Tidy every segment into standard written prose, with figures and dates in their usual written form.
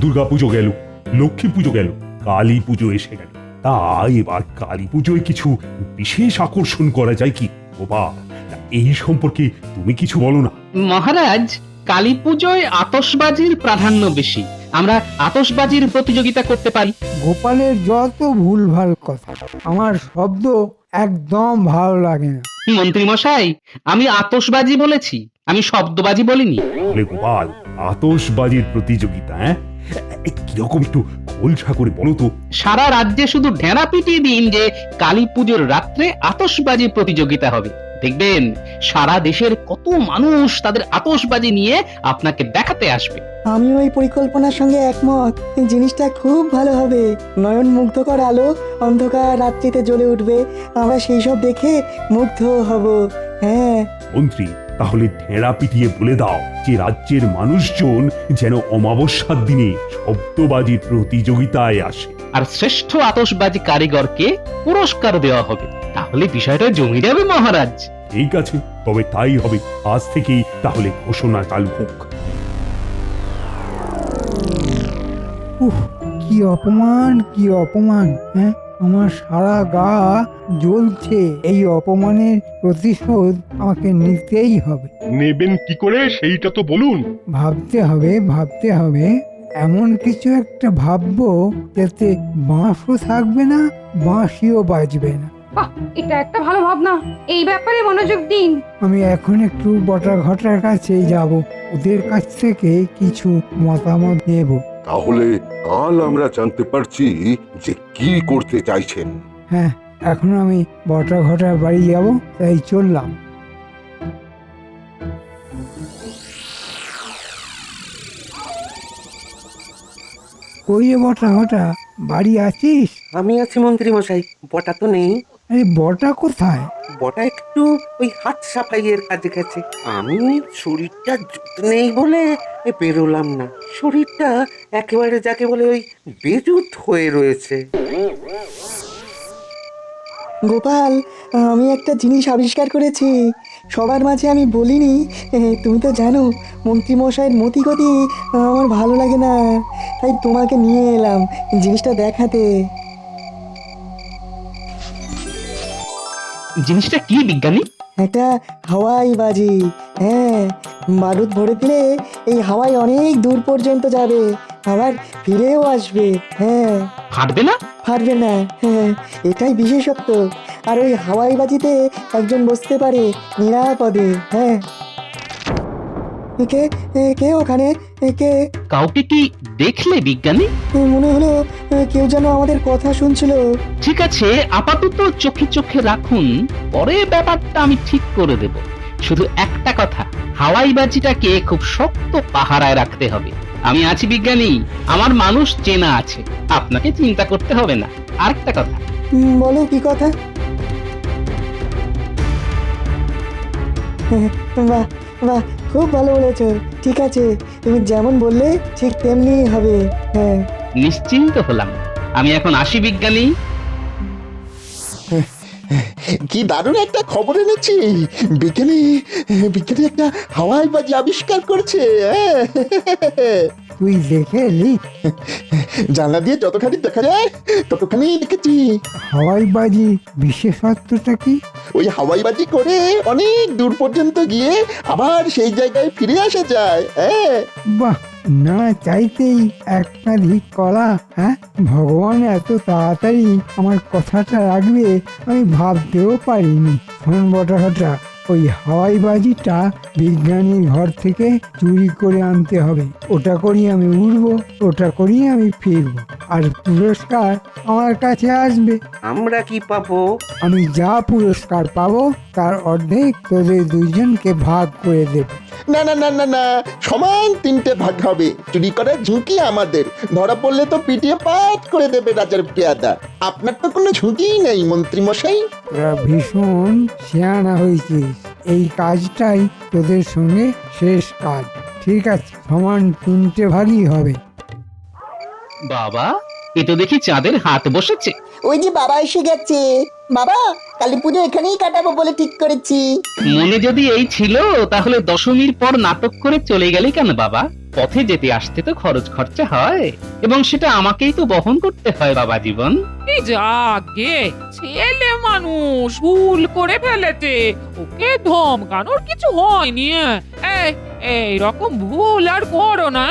দুর্গাপুজো গেল, লক্ষ্মী পুজো গেল, কালী পুজো এসে গেল। তা এবার কালী পুজোয় কিছু বিশেষ আকর্ষণ করা যায় কি গোপাল? এই সম্পর্কে তুমি কিছু বলো না। মহারাজ, কালী পুজোয় আতশবাজির প্রাধান্য বেশি। আমরা আতশবাজির প্রতিযোগিতা করতে পারি। গোপালের যত ভুলভাল কথা, আমার শব্দ একদম ভালো লাগে না। মন্ত্রী মশাই, আমি আতশবাজি বলেছি, আমি শব্দবাজি বলিনি। বলে গোপাল, আতশবাজির প্রতিযোগিতা? কিরকম একটু খোলসা করে বলো তো। সারা রাজ্যে শুধু ঢেঁড়া পিটিয়ে দিন যে কালী পুজোর রাত্রে আতশবাজি প্রতিযোগিতা হবে। দেখবেন সারা দেশের কত মানুষ তাদের আতশবাজি নিয়ে আপনাকে দেখাতে আসবে। আমি ওই পরিকল্পনার সঙ্গে একমত। এই জিনিসটা খুব ভালো হবে। নয়ন মুগ্ধকর আলো অন্ধকার রাত্রিতে জ্বলে উঠবে, আমরা সেই সব দেখে মুগ্ধ হব। হ্যাঁ মন্ত্রী, তাহলে ঢেঁড়া পিটিয়ে বলে দাও যে রাজ্যের মানুষজন যেন অমাবস্যার দিনে শব্দবাজির প্রতিযোগিতায় আসে। আর শ্রেষ্ঠ আতশবাজি কারিগরকে পুরস্কার দেওয়া হবে। তাহলে বিষয়টা জমে যাবে মহারাজ। ঠিক আছে, তবে তাই হবে। আজ থেকেই তাহলে ঘোষণা চালু হোক। উহ, কি অপমান, কি অপমান! হ্যাঁ, আমার সারা গা জ্বলছে। এই অপমানের প্রতিশোধ আমাকে নিতেই হবে। নেবেন কি করে সেইটা তো বলুন। ভাবতে হবে, ভাবতে হবে। এমন কিছু একটা ভাববো যাতে বাঁশও থাকবে না, বাঁশিও বাজবে না। বাহ, এটা একটা ভালো ভাবনা। এই ব্যাপারে মনোযোগ দিন। আমি এখন একটু বটা ঘটার কাছে যাব, ওদের কাছ থেকে কিছু মতামত নেব। তাহলে কাল আমরা জানতে পারছি যে কি করতে চাইছেন। হ্যাঁ, এখন আমি বটা ঘটার বাড়ি যাব, তাই চললাম। কই রে বটা ঘটা, বাড়ি আছিস? আমি আছি মন্ত্রী মশাই, বটা তো নেই। আরে বটা কোথায়? বটা একটু ওই হাত সাফাইয়ের কাজে গেছে। আমি শরীরটা জুত নেই বলে বেরোলাম না। শরীরটা একেবারে যাকে বলে ওই বেজুত হয়ে রয়েছে। গোপাল, আমি একটা জিনিস আবিষ্কার করেছি। সবার মাঝে আমি বলিনি। তুমি তো জানো মন্ত্রীমশাইয়ের মতিগতি আমার ভালো লাগে না, তাই তোমাকে নিয়ে এলাম জিনিসটা দেখাতে। জিনিসটা কি বিজ্ঞানী? একটা হাওয়াই বাজি। হ্যাঁ, বারুদ ভরে দিলে এই হাওয়াই অনেক দূর পর্যন্ত যাবে, আবার ফিরেও আসবে। হ্যাঁ, ফাটবে না? পারবে না। হ্যাঁ, এটাই বিশেষত্ব। আর ওই হাওয়াই বাজিতে একজন বসতে পারে নিরাপদে। হ্যাঁ, কে কে ওখানে? কে? কাউকে কি দেখলে বিজ্ঞানী? মনে হলো কেউ যেন আমাদের কথা শুনছিল। ঠিক আছে, আপাতত চোখে চোখে রাখুন, পরে ব্যাপারটা আমি ঠিক করে দেব। শুধু একটা কথা, হাওয়াই বাজিটাকে খুব শক্ত পাহারায় রাখতে হবে। আমি আছি বিজ্ঞানী, আমার মানুষ চেনা আছে, আপনাকে চিন্তা করতে হবে না। আরেকটা কথা, বলো কি কথা? বাহ বাহ, খুব ভালো বলেছ। ঠিক আছে, তুমি যেমন বললে ঠিক তেমনি হবে। হ্যাঁ, নিশ্চিন্ত হলাম। আমি এখন আসি বিজ্ঞানী। কি দারুণ একটা খবর এনেছি। বিজ্ঞানী বিজ্ঞানী একটা হাওয়াই বাজি আবিষ্কার করেছে। তুই দেখে এলি? জানলা দিয়ে যতখানি দেখা যায় ততখানি দেখেছি। হাওয়াই বাজি বিশেষত্বটা কি? ওই হাওয়াই বাজি করে অনেক দূর পর্যন্ত গিয়ে আবার সেই জায়গায় ফিরে আসা যায়। বাহ, না চাইতেই একাধিক কলা। হ্যাঁ, ভগবান এত তাড়াতাড়ি আমার কথাটা রাখবে আমি ভাবতেও পারিনি। শোন বটা ঘটা, ওই হাওয়াই বাজিটা বিজ্ঞানীর ঘর থেকে চুরি করে আনতে হবে। ওটা করি আমি উড়বো, ওটা করি আমি ফিরবো, আর পুরস্কার আমার কাছে আসবে। আমরা কি পাবো? আমি যা পুরস্কার পাবো তার অর্ধেক তোদের দুইজনকে ভাগ করে দেব। না না না না না, সমান 3টে ভাগ হবে। চুরি করার ঝুঁকি আমাদের, ধরা পড়লে তো পিটিয়ে পাট করে দেবে রাজার পেয়াদা। আপনার তো কোনো ঝুঁকিই নেই মন্ত্রী মশাই। তোরা ভীষণ শিয়ানা হয়েছিস। এই কাজটাই তোদের সঙ্গে শেষ কাজ। ঠিক আছে, সমান 3টে ভাগই হবে। বাবা, এ তো দেখি চাঁদের হাত বসেছে। ওই যে বাবা এসে গেছে। বাবা, কালী পুজো এখানেই কাটাবো বলে ঠিক করেছি। মনে যদি এই ছিল, তাহলে দশমীর পর নাটক করে চলে গেলে কেন বাবা? পথে যেতে আসতে তো খরচ খরচা হয়, এবং সেটা আমাকেই তো বহন করতে হয় বাবা জীবন। এই যাকে ছেলে মানুষ ভুল করে ফেলেছে, ওকে ধমকানোর কিছু হয়নি। এই এই রকম ভুল আর করো না।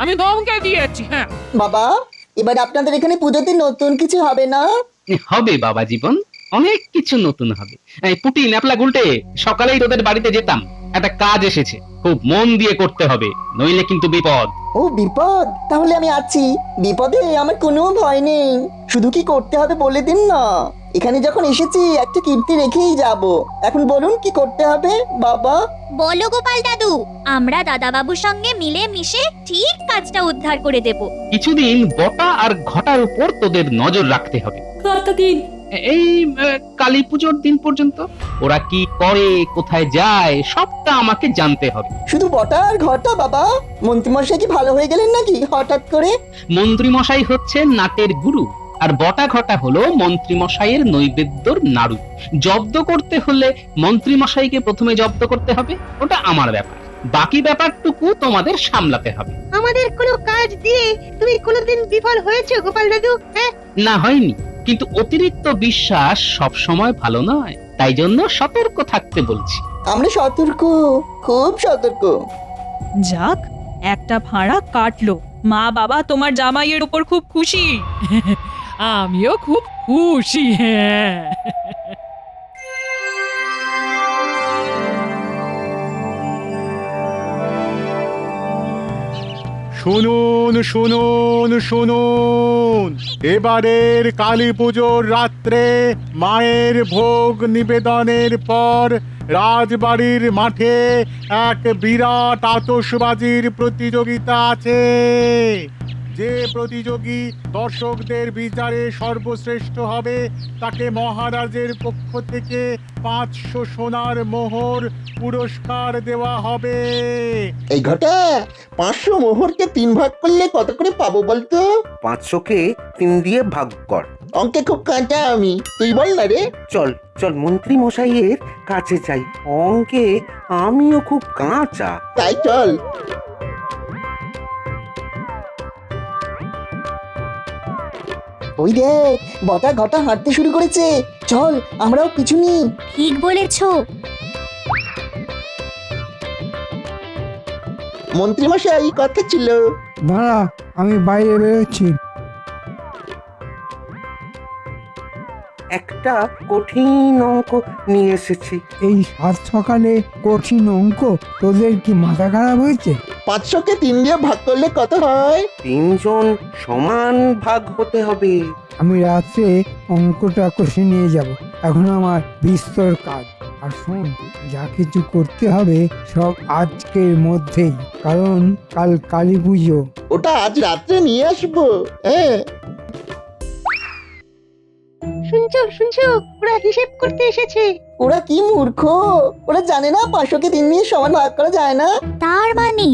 আমি ধমকে দিয়েছি। হ্যাঁ বাবা, এবার আপনাদের এখানে পুজোতে নতুন কিছু হবে না? হবে বাবা জীবন, অনেক কিছু নতুন হবে। এই পুটি ন্যাপলা গুলটে, সকালেই তোদের বাড়িতে যেতাম, একটা কাজ এসেছে, খুব মন দিয়ে করতে হবে, নইলে কিন্তু বিপদ। ও বিপদ, তাহলে আমি আছি। বিপদে আমার কোনো ভয় নেই, শুধু কি করতে হবে বলে দিন না। এখানে যখন এসেছি একটা কীর্তি রেখেই যাব। এখন বলুন কি করতে হবে বাবা? বলো গোপাল দাদু, আমরা দাদাবাবুর সঙ্গে মিলে মিশে ঠিক কাজটা উদ্ধার করে দেব। কিছুদিন বটা আর ঘটার উপর তোদের নজর রাখতে হবে। কতদিন? এই কালী পুজোর দিন পর্যন্ত। ওরা কি করে, কোথায় যায়, সবটা আমাকে জানতে হবে। শুধু বটা আর ঘটা বাবা? মন্ত্রীমশাই কি ভালো হয়ে গেলেন নাকি হঠাৎ করে? মন্ত্রী মশাই হচ্ছে নাটের গুরু, আর বটা ঘটা হলো মন্ত্রী মশাইয়ের নৈবেদ্যর নাড়ু। জব্দ করতে হলে মন্ত্রী মশাইকে প্রথমে জব্দ করতে হবে, ওটা আমার ব্যাপার। বাকি ব্যাপারটুকু তোমাদের সামলাতে হবে। আমাদের কোনো কাজ দিয়ে তুমি কোনোদিন বিফল হয়েছে গোপাল দাদু? হ্যাঁ, না হয়নি, কিন্তু অতিরিক্ত বিশ্বাস সব সময় ভালো নয়, তাই জন্য সতর্ক থাকতে বলছি। আমরা সতর্ক, খুব সতর্ক। যাক, একটা ভাড়া কাটলো। মা বাবা তোমার জামাইয়ের উপর খুব খুশি। আমিও খুব খুশি। হ্যাঁ শুনুন শুনুন শুনুন, এবারের কালী পুজোর রাত্রে মায়ের ভোগ নিবেদনের পর রাজবাড়ির মাঠে এক বিরাট আতশবাজির প্রতিযোগিতা আছে। যে প্রতিযোগী দর্শকদের বিচারে সর্বশ্রেষ্ঠ হবে তাকে মহারাজের পক্ষ থেকে 500 সোনার মোহর পুরস্কার দেওয়া হবে। এই ঘটা 500 মোহরকে 3 ভাগ করলে কত করে পাবো বলতো? 500কে 3 দিয়ে ভাগ কর। অঙ্কে খুব কাঁচা আমি, তুই বল না রে। চল চল মন্ত্রী মশাইয়ের কাছে যাই, অঙ্কে আমিও খুব কাঁচা। তাই চল। ওই দেখ, বটা ঘটা হাঁটতে শুরু করেছে। চল আমরাও পিছু নিই। ঠিক বলেছো। মন্ত্রীমশাই কথা ছিল। দাঁড়া, আমি বাইরে বেরোচ্ছি। একটা কঠিন অঙ্ক নিয়ে এসেছি। এই সাত সকালে কঠিন অঙ্ক? তোদের কি মাথা খারাপ হয়েছে? 500কে 3 দিয়ে ভাগ করলে কত হয়? 3 জন সমান ভাগ হতে হবে। আমি রাত্রে অঙ্কটা কষে নিয়ে যাব। এখন আমার বিস্তর কাজ। আর শোন, যা কিছু করতে হবে সব আজকের মধ্যেই, কারণ কাল কালী পুজো। ওটা আজ রাত্রে নিয়ে আসবো। হ্যাঁ শুনছো শুনছো, ওরা হিসেব করতে এসেছে। ওরা কি মূর্খ, ওরা জানে না 500কে 3 দিয়ে সমান ভাগ করা যায় না। তার মানে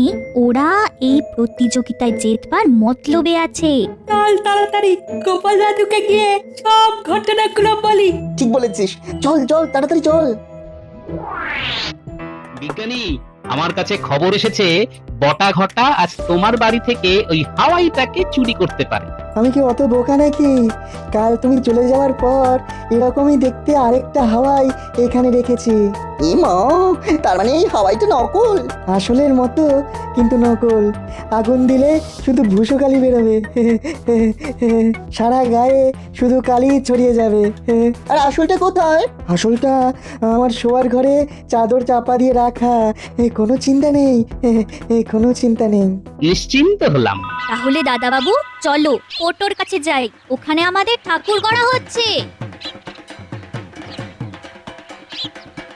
ওরা এই প্রতিযোগিতায় জেতবার মতলবে আছে। চল তাড়াতাড়ি গোপাল দাদুকে গিয়ে সব ঘটনাগুলো বলি। ঠিক বলেছিস, চল চল তাড়াতাড়ি চল। বিজ্ঞানী, আমার কাছে খবর এসেছে বটা ঘটা আজ তোমার বাড়ি থেকে ওই হাওয়াইটাকে চুরি করতে পারে। আমি কি অত বোকা নাকি? কাল তুমি চলে যাওয়ার পর এরকমই দেখতে আরেকটা হাওয়াই এখানে রেখেছি। এ মা, তার মানে এই হাওয়াইটা নকল? আসলের মতো কিন্তু নকল। আগুন দিলে শুধু ভূষো কালি বেরোবে, সারা গায়ে শুধু কালি ছড়িয়ে যাবে। আর আসলটা কোথায়? আসলটা আমার শোয়ার ঘরে চাদর চাপা দিয়ে রাখা। কোনো চিন্তা নেই, কোনো চিন্তা নেই। নিশ্চিন্ত হলাম। তাহলে দাদাবাবু চলো পোটোর কাছে যাই, ওখানে আমাদের ঠাকুর গড়া হচ্ছে।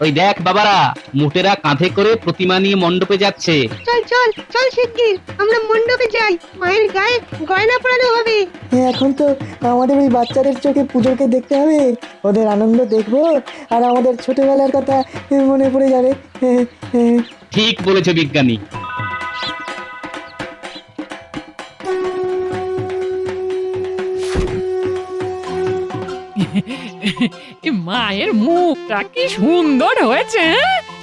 ওই দেখ বাবারা, মুটেরা কাঁধে করে প্রতিমা নিয়ে মণ্ডপে যাচ্ছে। চল চল চল শিগগির আমরা মণ্ডপে যাই, মায়ের গায়ে গয়না পরানো হবে। এখন তো আমাদের ওই বাচ্চাদের চোখে পুজোকে দেখতে হবে। ওদের আনন্দ দেখবো আর আমাদের ছোটবেলার কথা মনে পড়ে যাবে। ঠিক বলেছে বিজ্ঞানী। মায়ের মুখটা কি সুন্দর হয়েছে।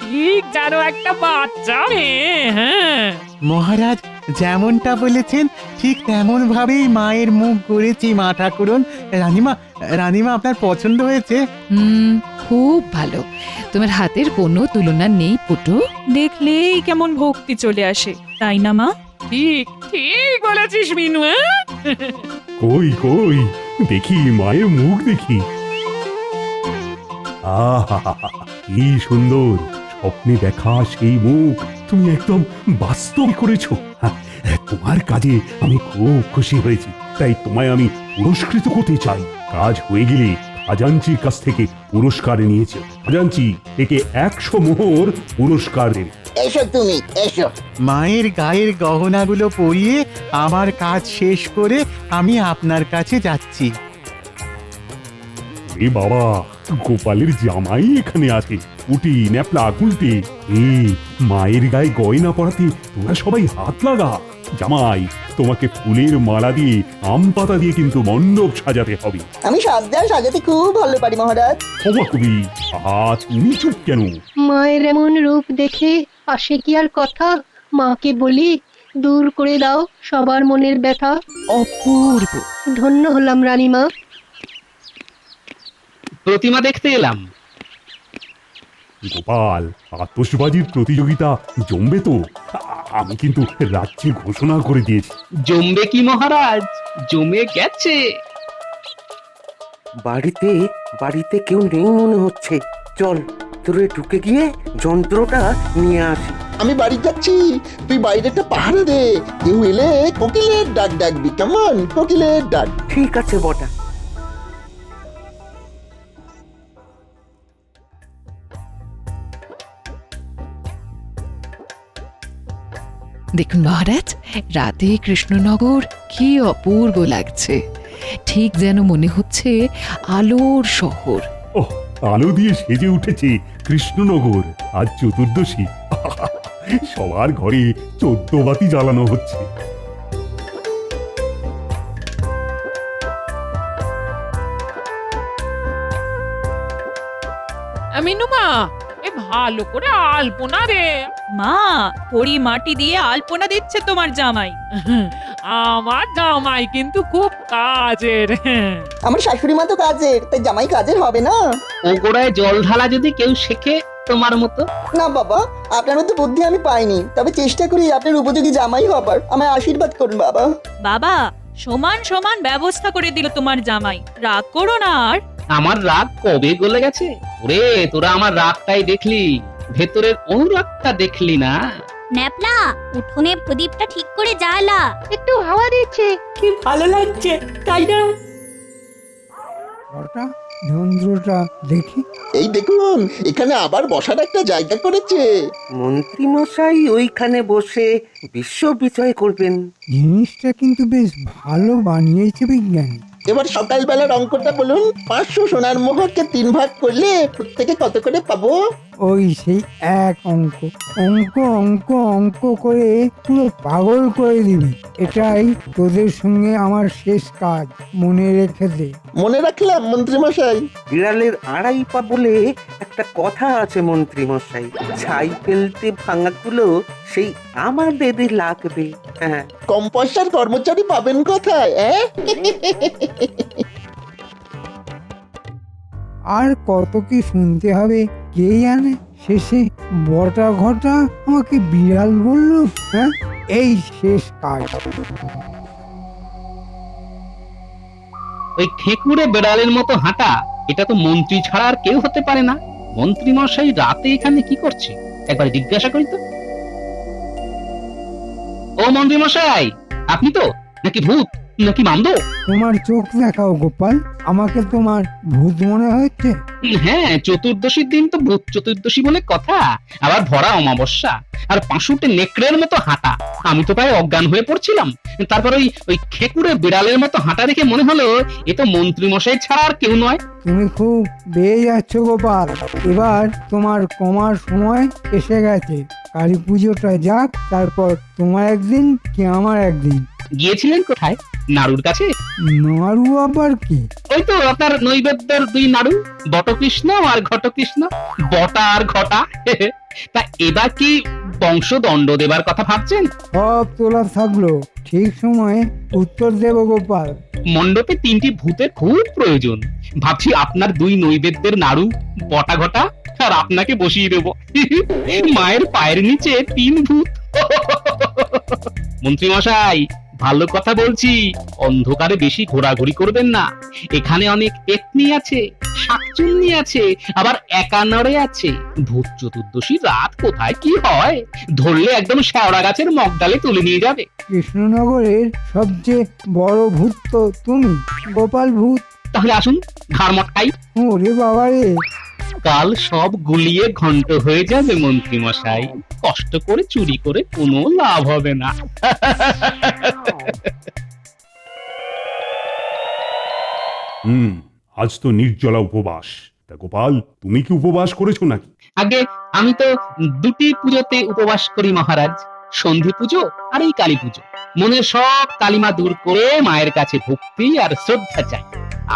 ঠিক যেন একটা বাচ্চা মেয়ে। হ্যাঁ মহারাজ যেমনটা বলেছেন ঠিক তেমন ভাবেই মায়ের মুখ করেছি মা ঠাকুরন। রানীমা রানীমা আপনার পছন্দ হয়েছে? খুব ভালো। তোমার হাতের কোনো তুলনা নেই পুটু। দেখলেই কেমন ভক্তি চলে আসে, তাই না মা? ঠিক ঠিক বলেছিস মিনু। কই কই দেখি মায়ের মুখ দেখি। আহা কি সুন্দর, স্বপ্নে দেখা সেই মুখ তুমি একদম বাস্তব করেছো। হ্যাঁ, তোমার কাজে আমি খুব খুশি হয়েছি, তাই তোমায় আমি পুরস্কৃত করতে চাই। কাজ হয়ে গেলে খাজাঞ্চির কাছ থেকে পুরস্কার নিয়েছে। খাজাঞ্চি একে 100 মোহর পুরস্কার দেবে। এসো তুমি এসো। মায়ের গায়ের গহনাগুলো পরিয়ে আমার কাজ শেষ করে আমি আপনার কাছে যাচ্ছি। এ বাবা, গোপালের জামাই এখানে আছে। উটি ন্যাপলা গুলটে, মায়ের গায়ে গয়না পরাতে তোরা সবাই হাত লাগা। জামাই, তোমাকে ফুলের মালা দিয়ে আম পাতা দিয়ে কিন্তু মণ্ডপ সাজাতে হবে। আমি সাজতে আর সাজাতে খুব ভালো পারি মহারাজ। ক্ষমা কবি, তুমি চুপ কেন? মায়ের এমন রূপ দেখে আসে কি আর কথা? মাকে বলি দূর করে দাও সবার মনের ব্যথা। অপূর্ব। ধন্য হলাম রানীমা। প্রতিমা দেখতে এলাম। গোপাল, আতশবাজির প্রতিযোগিতা জমবে তো? আমি কিন্তু রাজ্যে ঘোষণা করে দিয়েছি। জমবে কি মহারাজ, জমে গেছে। বাড়িতে বাড়িতে কেউ নেই মনে হচ্ছে। চল তোরে ঢুকে গিয়ে যন্ত্রটা নিয়ে আসি। আমি বাড়ি যাচ্ছি, তুই বাইরেটা পাহারা দে। কেউ এলে কোকিলের ডাক ডাকবি, কেমন? কোকিলের ডাক। ঠিক আছে বটা। দেখুন মহারাজ, রাতে কৃষ্ণনগর কি অপূর্ব লাগছে। ঠিক যেন মনে হচ্ছে আলোর শহর। ওহ, আলো দিয়ে সেজে উঠেছে কৃষ্ণনগর। আজ চতুর্দশী, সবার ঘরে 14 বাতি জ্বালানো হচ্ছে। মিনু মা, এ ভালো করে আলপনা রে। মা, পরি মাটি দিয়ে আলপনা দিচ্ছে তোমার জামাই। আমার জামাই কিন্তু খুব কাজের। আমার শাশুড়ি মা তো কাজের, তাই জামাই কাজের হবে না? ও গোড়ায় জল ঢালা যদি কেউ শেখে তোমার মতো। না বাবা, আপনার মতো বুদ্ধি আমি পাইনি, তবে চেষ্টা করি আপনার উপযোগী জামাই হবার। আমায় আশীর্বাদ করুন বাবা। বাবা, সমান সমান ব্যবস্থা করে দিল তোমার জামাই, রাগ করো না আর। আমার রাগ কবে গলে গেছে? ওরে, তোরা আমার রাগটাই দেখলি, ভেতরের অনুরাগটা দেখলি না। ন্যাপলা, উঠোনে প্রদীপটা ঠিক করে জ্বালা। একটু হাওয়া দিচ্ছে। কি ভালো লাগছে, তাই না? যন্ত্রটা দেখি। এই দেখুন, এখানে আবার বসার একটা জায়গা করেছে। মন্ত্রী মশাই ওইখানে বসে বিশ্ব বিজয় করবেন। জিনিসটা কিন্তু বেশ ভালো বানিয়েছে বিজ্ঞানী। এবার সকালবেলার অঙ্কটা বলুন। 500 সোনার মোহরকে 3 ভাগ করলে প্রত্যেকে কত করে পাবো? ওই সেই এক অঙ্ক অঙ্ক অঙ্ক অঙ্ক করে পুরো পাগল করে দিবি। এটাই তোদের সঙ্গে আমার শেষ কাজ, মনে রেখে দে। মনে রাখলাম মন্ত্রী মশাই। বিড়ালের 2.5 পা বলে একটা কথা আছে মন্ত্রী মশাই। ছাই ফেলতে ভাঙাগুলো সেই আমাদেরই লাগবে। হ্যাঁ, কম পয়সার কর্মচারী পাবেন কোথায়? আর কত কি শুনতে হবে কে জানে। শেষে বটা ঘটা আমাকে বিড়াল বলল। হ্যাঁ, এই শেষ কাজ। ওই খেকুড়ে বেড়ালের মতো হাঁটা, এটা তো মন্ত্রী ছাড়া আর কেউ হতে পারে না। মন্ত্রী মশাই রাতে এখানে কি করছে একবার জিজ্ঞাসা করি তো। ও মন্ত্রী মশাই, আপনি তো নাকি ভূত নাকি মামদ? তোমার চোখ দেখাও গোপাল, আমাকে তোমার ভূত মনে হচ্ছে? হ্যাঁ, চতুর্দশীর দিন তো ভূত চতুর্দশী বলে কথা, আবার ভরা অমাবস্যা, আর পাঁশুটে নেকড়ের মতো হাঁটা। আমি তো প্রায় অজ্ঞান হয়ে পড়ছিলাম। তারপর ওই খেকুড়ে বিড়ালের মতো হাঁটা দেখে মনে হলো এ তো মন্ত্রী মশাই ছাড়া আর কেউ নয়। তুমি খুব বেয়ে যাচ্ছ গোপাল, এবার তোমার কমার সময় এসে গেছে। কালী পুজোটা যাক, তারপর তোমার একদিন কি আমার একদিন। গিয়েছিলেন কোথায়? নাড়ুর কাছে? নাড়ু আবার কি? ওই তো আপনার নৈবেদ্যের 2 নাড়ু, বটকৃষ্ণ আর ঘটকৃষ্ণ। বটা আর ঘটা। তা এবার কি বংশদণ্ড দেবার কথা ভাবছেন? সব তোলা থাকলো, ঠিক সময়ে উত্তর দেব গোপাল। মণ্ডপে 3টি ভূতের খুব প্রয়োজন। ভাবছি আপনার 2 নৈবেদ্যের নাড়ু, বটা ঘটা আর আপনাকে বসিয়ে দেব। মায়ের পায়ের নিচে 3 ভূত। মন্ত্রী মশাই, ভালো কথা বলছি, অন্ধকারে বেশি ঘোরাঘুরি করবেন না। এখানে অনেক পেতনি আছে, শাকচুন্নি আছে, আবার একানরে আছে। ভূত চতুর্দশী রাত কোথায় কি হয়, ধরলে একদম শেওড়া গাছের মগডালে তুলে নিয়ে যাবে। কৃষ্ণনগরের সবচেয়ে বড় ভূত তো তুমি, গোপাল ভূত। তাহলে আসুন, ঘাড় মটকাই। ওরে বাবা রে! কাল সব গুলিয়ে ঘন্ট হয়ে যাবে মন্ত্রী মশাই। কষ্ট করে চুরি করে কোনো লাভ হবে না। আজ তো নির্জলা উপবাস। তা গোপাল, তুমি কি উপবাস করেছো নাকি? আগে আমি তো 2টি পুজোতে উপবাস করি মহারাজ, সন্ধি পুজো আর এই কালী পুজো। মনের সব কালিমা দূর করে মায়ের কাছে ভক্তি আর শ্রদ্ধা চাই।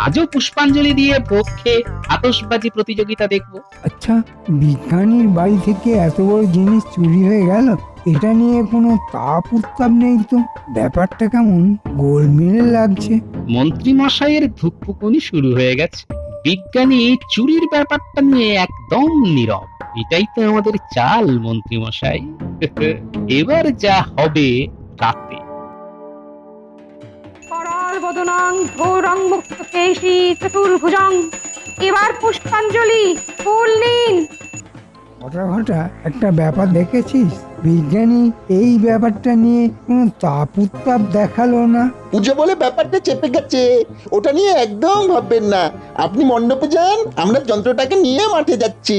আজও পুষ্পাঞ্জলি দিয়ে ভোগ খেয়ে আতশবাজি প্রতিযোগিতা দেখবো। আচ্ছা, বিজ্ঞানীর বাড়ি থেকে এত বড় জিনিস চুরি হয়ে গেল, এটা নিয়ে কোনো তাপ উত্তাপ নেই তো? ব্যাপারটা কেমন গোলমেলে লাগছে। মন্ত্রী মশাইয়ের ধুকপুকুনি শুরু হয়ে গেছে। বিজ্ঞানী চুরির ব্যাপারটা নিয়ে একদম নীরব। এটাই তো আমাদের চাল মন্ত্রী মশাই। এবার যা হবে রাতে। করল বদনাং ঘোরং মুক্ত কেশী চতুর্ভুজং। এবার পুষ্পাঞ্জলি, ফুল নিন। ঘটা একটা ব্যাপার দেখেছিস? বিজ্ঞানী এই ব্যাপারটা নিয়ে কোনো তাপ উত্তাপ দেখালো না। পুজো বলে ব্যাপারটা চেপে গেছে, ওটা নিয়ে একদম ভাববেন না। আপনি মণ্ডপে যান, আমরা যন্ত্রটাকে নিয়ে মাঠে যাচ্ছি।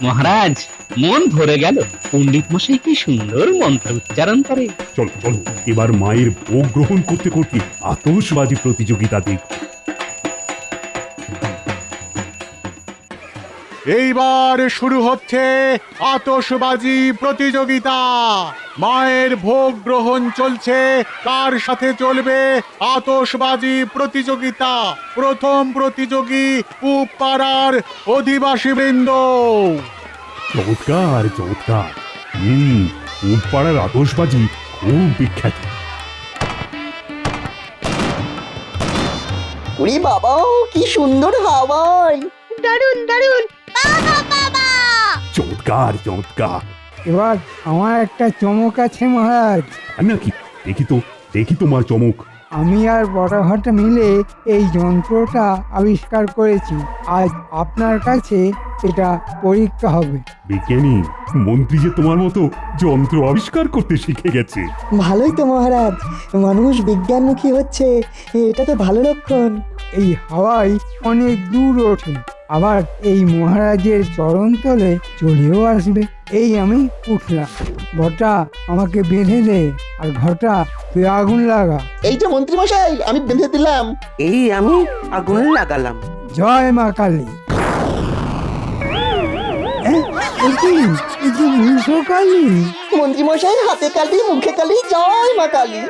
মহারাজ, মন ভরে গেল। পণ্ডিত মশাই কি সুন্দর মন্ত্র উচ্চারণ করে। চলো চলো, এবার মায়ের ভোগ গ্রহণ করতে করতে আতশবাজি প্রতিযোগিতা দেখব। এইবার শুরু হচ্ছে আতশবাজি প্রতিযোগিতা। মায়ের ভোগ গ্রহণ চলছে, তার সাথে চলবে আতশবাজি প্রতিযোগিতা। প্রথম প্রতিযোগী পূব পাড়ার অধিবাসী বৃন্দ। চমৎকার চমৎকার। পাড়ার আতশবাজি খুব বিখ্যাত। ওরে বাবা, কি সুন্দর হাওয়ায়! দারুন দারুন। চমৎকার চমৎকার। এবার আমার একটা চমক আছে মহারাজ। নাকি? দেখি তোমার চমক। আমি আর বড়ঘটা মিলে এই যন্ত্রটা আবিষ্কার করেছি। আজ আপনার কাছে এটা পরীক্ষা হবে। বিজ্ঞানী, মন্ত্রী যে তোমার মতো যন্ত্র আবিষ্কার করতে শিখে গেছে। ভালোই তো মহারাজ, মানুষ বিজ্ঞানমুখী হচ্ছে, এটা তো ভালো লক্ষণ। এই হাওয়ায় অনেক দূর ওঠে, আবার এই মহারাজের চরণতলে চলেও আসবে। এই আমি উঠলাম, বটা আমাকে বেঁধে দে, আর ঘটা তুই আগুন লাগা। এই যে মন্ত্রী মশাই, আমি বেঁধে দিলাম। এই আমি আগুন লাগালাম। জয় মা কালী। কালী, মন্ত্রী মশাই হাতে কালি, মুখে কালি, জয় মা কালী।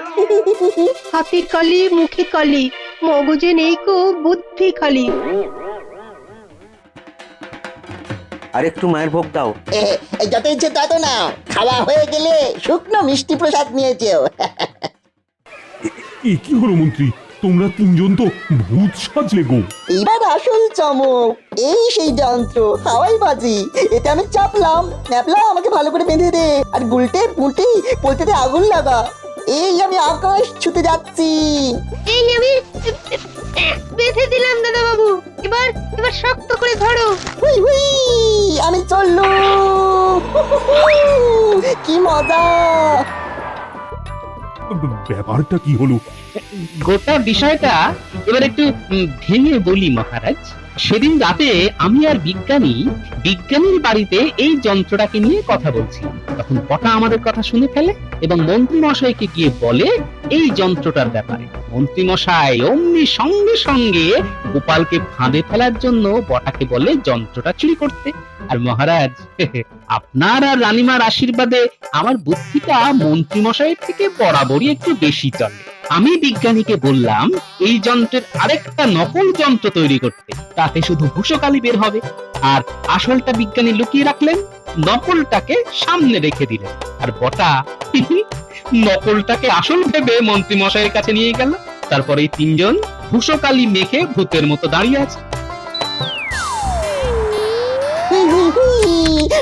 হাতে কালি, মুখে কালি, মগজে নেই কো বুদ্ধি খালি। আর একটু মায়ের ভোগ দাও। যত ইচ্ছে তত না, খাওয়া হয়ে গেলে শুকনো মিষ্টি প্রসাদ নিয়েছেও। কি হলো মন্ত্রী, তোমরা 3জন তো ভূত সাজলে গো। এইবার আসল চমক, এই সেই যন্ত্র হাওয়াই বাজি। এটা আমি চাপলাম, ন্যাপলা আমাকে ভালো করে বেঁধে দে, আর গুলটে পুঁটি পোলতেতে আগুন লাগা। এই আমি আকাশ ছুতে যাচ্ছি। এই আমি বেঁধে দিলাম দাদা বাবু। এবার এবার শক্ত করে ধরো। হুই হুই, আমি চললুম। কি মজা! ব্যাপারটা কি হলো? গোটা বিষয়টা এবার একটু ভেঙে বলি মহারাজ। সেদিন রাতে আমি আর বিজ্ঞানীর বাড়িতে এই যন্ত্রটাকে নিয়ে কথা বলছিলাম। তখন বটা আমাদের কথা শুনে ফেলে এবং মন্ত্রী মশাইকে গিয়ে বলে এই যন্ত্রটার ব্যাপারে। মন্ত্রী মশাই অমনি সঙ্গে সঙ্গে গোপালকে ফাঁদে ফেলার জন্য বটাকে বলে যন্ত্রটা চুরি করতে। আর মহারাজ, আপনার আর রানীমার আশীর্বাদে আমার বুদ্ধিটা মন্ত্রী মশাইয়ের থেকে বরাবরই একটু বেশি চলে। আমি বিজ্ঞানীকে বললাম এই যন্ত্রের আরেকটা নকল যন্ত্র তৈরি করতে, তাতে শুধু ভূষকালি বের হবে। আর আসলটা বিজ্ঞানী লুকিয়ে রাখলেন, নকলটাকে সামনে রেখে দিলেন। আর বটা নকলটাকে আসল ভেবে মন্ত্রী মশাইয়ের কাছে নিয়ে গেল। তারপরে এই তিনজন ভূষকালি মেখে ভূতের মতো দাঁড়িয়ে আছে।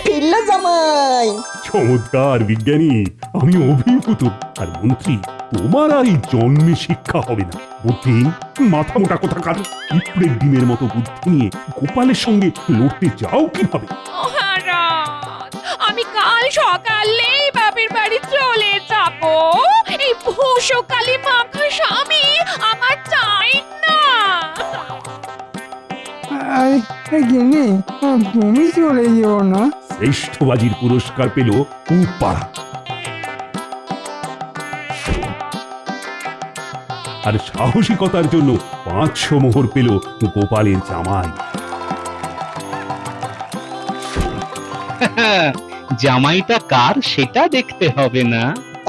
ফিরল জামাই। চমৎকার বিজ্ঞানী, আমি অভিভূত। আর মন্ত্রী, তোমার আর এই জন্মে শিক্ষা হবে না। বুদ্ধি মাথা মোটা কোথাকার, পিঁপড়ের ডিমের মতো বুদ্ধি নিয়ে গোপালের সঙ্গে লড়তে যাও কিভাবে? মহারাজ, আমি কাল সকালেই বাপের বাড়ি চলে যাব। এই ভূষকালি মাখা স্বামী আমার চাই না। গেনে তুমি চলে যেও না। শ্রেষ্ঠ বাজির পুরস্কার পেল পাড়া। আর সাহসিকতার জন্য 500 মোহর পেল গোপালের জামাই। জামাইটা কার সেটা দেখতে হবে না।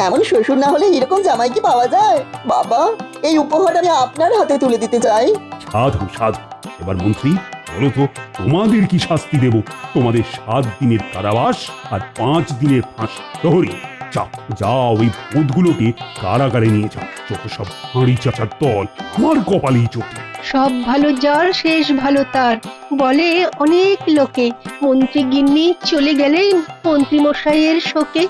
এমন শ্বশুর না হলে এরকম জামাই কি পাওয়া যায়? বাবা, এই উপহার আমি আপনার হাতে তুলে দিতে চাই। সাধু সাধু। এবার মন্ত্রী, বলো তো তোমাদের কি শাস্তি দেব? তোমাদের 7 দিনের কারাবাস আর 5 দিনের ফাঁসি। প্রহরী, যাও যাও, ওই ভূতগুলোকে কারাগারে নিয়ে যাও। যত সব হাঁড়ি চাচার দল, আমার কপালেই চোখে। সব ভালো যার শেষ ভালো তার বলে অনেক লোকে। মন্ত্রী গিন্নি চলে গেলেন মন্ত্রী মশাইয়ের শোকে।